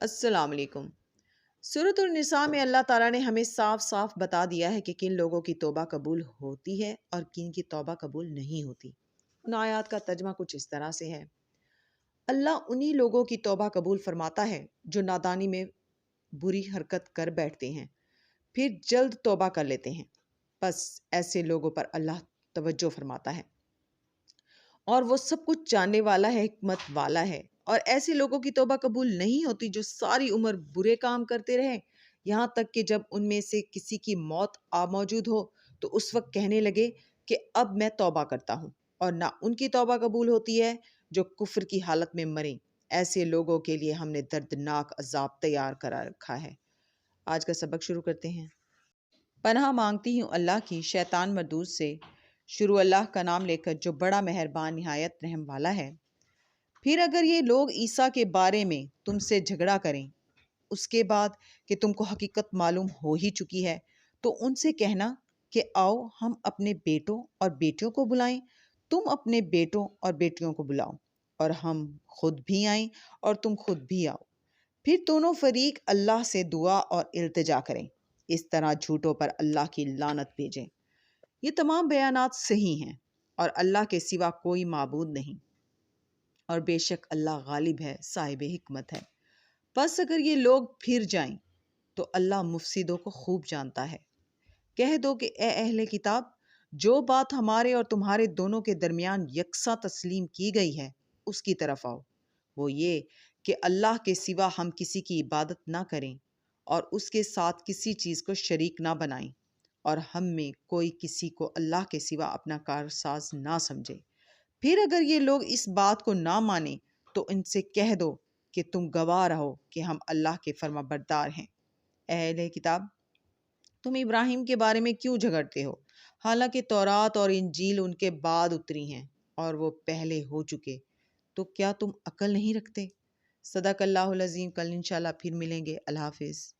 السلام علیکم۔ سورۃ النساء میں اللہ تعالیٰ نے ہمیں صاف صاف بتا دیا ہے کہ کن لوگوں کی توبہ قبول ہوتی ہے اور کن کی توبہ قبول نہیں ہوتی۔ ان آیات کا ترجمہ کچھ اس طرح سے ہے: اللہ انہی لوگوں کی توبہ قبول فرماتا ہے جو نادانی میں بری حرکت کر بیٹھتے ہیں پھر جلد توبہ کر لیتے ہیں، بس ایسے لوگوں پر اللہ توجہ فرماتا ہے اور وہ سب کچھ جاننے والا ہے، حکمت والا ہے۔ اور ایسے لوگوں کی توبہ قبول نہیں ہوتی جو ساری عمر برے کام کرتے رہے، یہاں تک کہ جب ان میں سے کسی کی موت موجود ہو تو اس وقت کہنے لگے کہ اب میں توبہ کرتا ہوں، اور نہ ان کی توبہ قبول ہوتی ہے جو کفر کی حالت میں مریں۔ ایسے لوگوں کے لیے ہم نے دردناک عذاب تیار کرا رکھا ہے۔ آج کا سبق شروع کرتے ہیں۔ پناہ مانگتی ہوں اللہ کی شیطان مردود سے۔ شروع اللہ کا نام لے کر جو بڑا مہربان نہایت رحم والا ہے۔ پھر اگر یہ لوگ عیسیٰ کے بارے میں تم سے جھگڑا کریں اس کے بعد کہ تم کو حقیقت معلوم ہو ہی چکی ہے، تو ان سے کہنا کہ آؤ ہم اپنے بیٹوں اور بیٹیوں کو بلائیں، تم اپنے بیٹوں اور بیٹیوں کو بلاؤ، اور ہم خود بھی آئیں اور تم خود بھی آؤ۔ پھر دونوں فریق اللہ سے دعا اور التجا کریں، اس طرح جھوٹوں پر اللہ کی لعنت بھیجیں۔ یہ تمام بیانات صحیح ہیں اور اللہ کے سوا کوئی معبود نہیں، اور بے شک اللہ غالب ہے، صاحب حکمت ہے۔ پس اگر یہ لوگ پھر جائیں تو اللہ مفسدوں کو خوب جانتا ہے۔ کہہ دو کہ اے اہل کتاب، جو بات ہمارے اور تمہارے دونوں کے درمیان یکساں تسلیم کی گئی ہے اس کی طرف آؤ، وہ یہ کہ اللہ کے سوا ہم کسی کی عبادت نہ کریں اور اس کے ساتھ کسی چیز کو شریک نہ بنائیں، اور ہم میں کوئی کسی کو اللہ کے سوا اپنا کارساز نہ سمجھے۔ پھر اگر یہ لوگ اس بات کو نہ مانیں تو ان سے کہہ دو کہ تم گواہ رہو کہ ہم اللہ کے فرما بردار ہیں۔ اے اہل کتاب، تم ابراہیم کے بارے میں کیوں جھگڑتے ہو، حالانکہ تورات اور انجیل ان کے بعد اتری ہیں اور وہ پہلے ہو چکے، تو کیا تم عقل نہیں رکھتے؟ صدق اللہ العظیم۔ کل انشاءاللہ پھر ملیں گے۔ اللہ حافظ۔